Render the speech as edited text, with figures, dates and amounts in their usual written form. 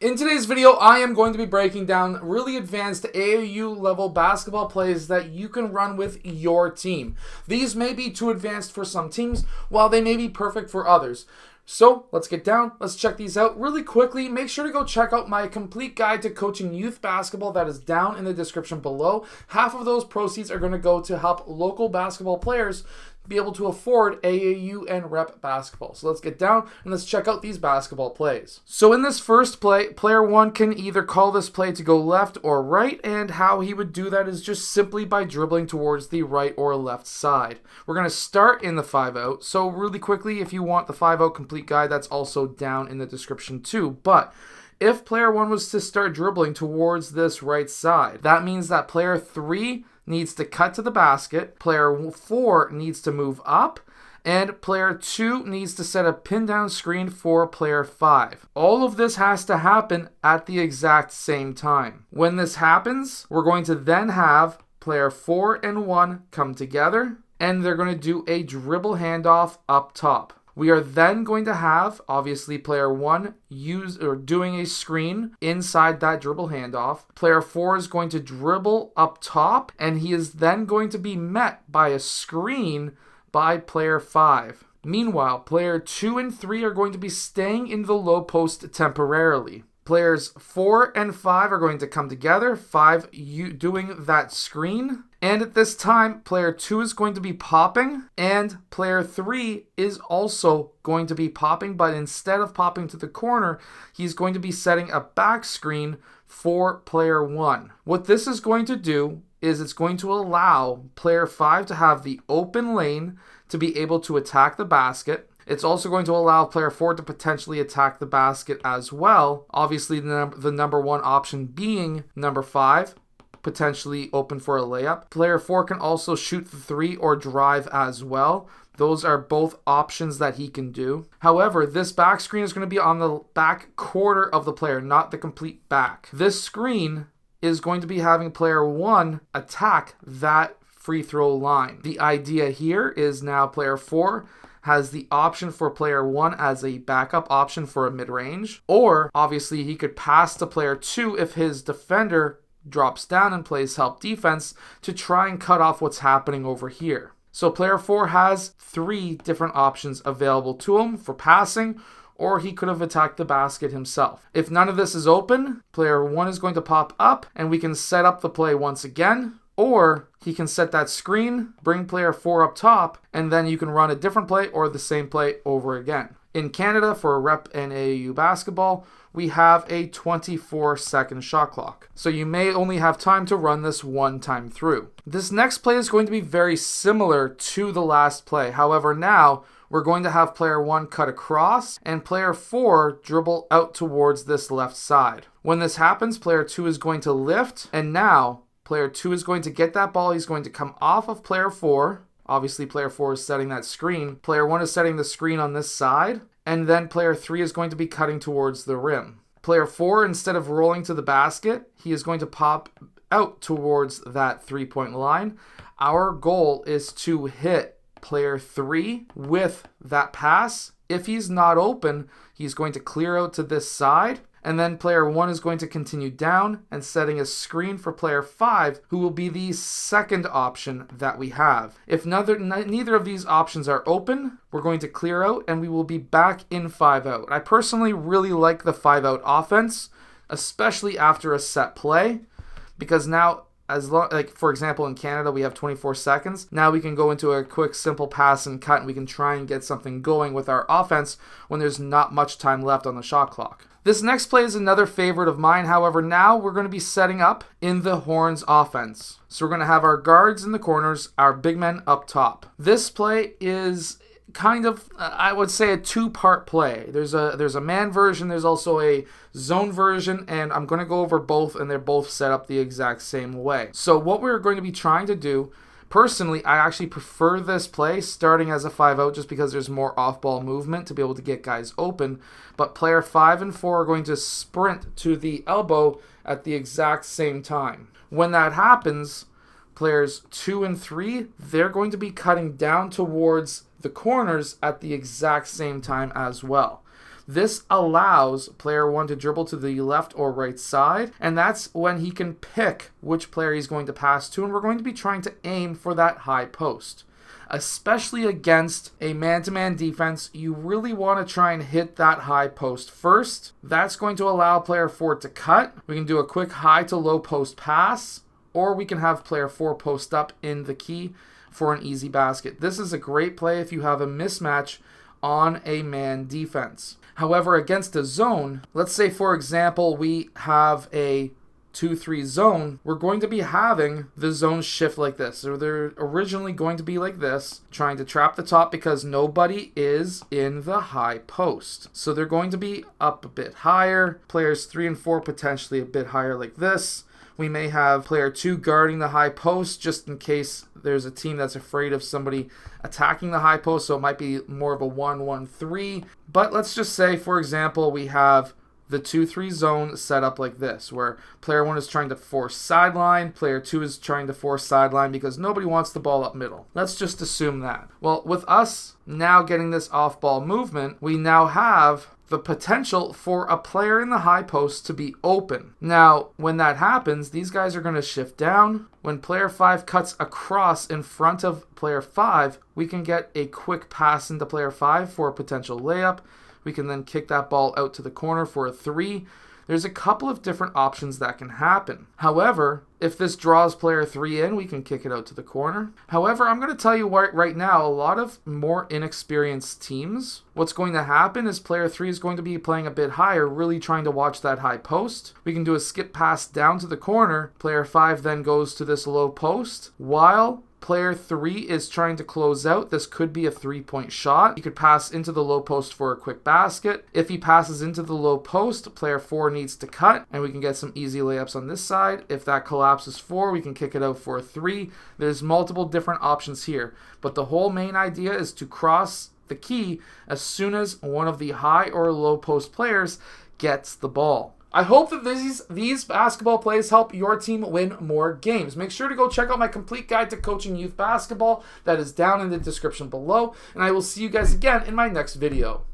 In today's video, I am going to be breaking down really advanced AAU level basketball plays that you can run with your team. These may be too advanced for some teams, while they may be perfect for others. So let's get down, let's check these out really quickly. Make sure to go check out my complete guide to coaching youth basketball that is down in the description below. Half of those proceeds are going to go to help local basketball players be able to afford AAU and rep basketball. So let's get down and let's check out these basketball plays. So in this first play, player one can either call this play to go left or right, and how he would do that is just simply by dribbling towards the right or left side. We're going to start in the 5-out. So really quickly, if you want the 5-out complete guide, that's also down in the description too. But if player one was to start dribbling towards this right side, that means that player three needs to cut to the basket, player 4 needs to move up, and player 2 needs to set a pin down screen for player 5. All of this has to happen at the exact same time. When this happens, we're going to then have player 4 and 1 come together, and they're going to do a dribble handoff up top. We are then going to have, obviously, player 1 doing a screen inside that dribble handoff. Player 4 is going to dribble up top, and he is then going to be met by a screen by player 5. Meanwhile, player 2 and 3 are going to be staying in the low post temporarily. Players 4 and 5 are going to come together, 5 doing that screen. And at this time, player 2 is going to be popping, and player 3 is also going to be popping, but instead of popping to the corner, he's going to be setting a back screen for player 1. What this is going to do is it's going to allow player 5 to have the open lane to be able to attack the basket. It's also going to allow player 4 to potentially attack the basket as well. Obviously, the number one option being number 5. Potentially open for a layup. Player 4 can also shoot the 3 or drive as well. Those are both options that he can do. However, this back screen is going to be on the back quarter of the player, not the complete back. This screen is going to be having player 1 attack that free throw line. The idea here is now player 4 has the option for player 1 as a backup option for a mid-range, or obviously he could pass to player 2 if his defender drops down and plays help defense to try and cut off what's happening over here. So player 4 has 3 different options available to him for passing, or he could have attacked the basket himself. If none of this is open, player 1 is going to pop up and we can set up the play once again, or he can set that screen, bring player 4 up top, and then you can run a different play or the same play over again. In Canada, for rep and AAU basketball, we have a 24-second shot clock. So you may only have time to run this one time through. This next play is going to be very similar to the last play. However, now we're going to have player 1 cut across and player 4 dribble out towards this left side. When this happens, player 2 is going to lift, and now player 2 is going to get that ball. He's going to come off of player 4. Obviously, player 4 is setting that screen. Player 1 is setting the screen on this side. And then player 3 is going to be cutting towards the rim. Player 4, instead of rolling to the basket, he is going to pop out towards that three-point line. Our goal is to hit player 3 with that pass. If he's not open, he's going to clear out to this side. And then player 1 is going to continue down and setting a screen for player 5, who will be the second option that we have. If neither of these options are open, we're going to clear out and we will be back in 5-out. I personally really like the 5-out offense, especially after a set play, because now, for example, in Canada, we have 24 seconds. Now we can go into a quick, simple pass and cut, and we can try and get something going with our offense when there's not much time left on the shot clock. This next play is another favorite of mine. However, now we're going to be setting up in the Horns offense. So we're going to have our guards in the corners, our big men up top. This play is kind of, I would say, a two-part play. There's a man version, there's also a zone version, and I'm going to go over both, and they're both set up the exact same way. So what we're going to be trying to do, personally, I actually prefer this play starting as a 5-out just because there's more off-ball movement to be able to get guys open. But player 5 and 4 are going to sprint to the elbow at the exact same time. When that happens, players 2 and 3, they're going to be cutting down towards the corners at the exact same time as well. This allows player 1 to dribble to the left or right side, and that's when he can pick which player he's going to pass to, and we're going to be trying to aim for that high post. Especially against a man-to-man defense, you really want to try and hit that high post first. That's going to allow player 4 to cut. We can do a quick high to low post pass, or we can have player 4 post up in the key for an easy basket. This is a great play if you have a mismatch on a man defense. However, against a zone, let's say for example we have a 2-3 zone, we're going to be having the zone shift like this. So they're originally going to be like this, trying to trap the top because nobody is in the high post. So they're going to be up a bit higher, players 3 and 4 potentially a bit higher like this. We may have player 2 guarding the high post just in case there's a team that's afraid of somebody attacking the high post, so it might be more of a 1-1-3. But let's just say, for example, we have the 2-3 zone set up like this, where player 1 is trying to force sideline, player 2 is trying to force sideline because nobody wants the ball up middle. Let's just assume that. Well, with us now getting this off-ball movement, we now have the potential for a player in the high post to be open. Now, when that happens, these guys are going to shift down. When player 5 cuts across in front of player 5, we can get a quick pass into player 5 for a potential layup. We can then kick that ball out to the corner for a 3. There's a couple of different options that can happen. However, if this draws player 3 in, we can kick it out to the corner. However, I'm going to tell you right now, a lot of more inexperienced teams, what's going to happen is player 3 is going to be playing a bit higher, really trying to watch that high post. We can do a skip pass down to the corner. Player 5 then goes to this low post, while player 3 is trying to close out. This could be a 3-point shot. He could pass into the low post for a quick basket. If he passes into the low post, player 4 needs to cut, and we can get some easy layups on this side. If that collapses 4, we can kick it out for a 3. There's multiple different options here, but the whole main idea is to cross the key as soon as one of the high or low post players gets the ball. I hope that these basketball plays help your team win more games. Make sure to go check out my complete guide to coaching youth basketball. That is down in the description below. And I will see you guys again in my next video.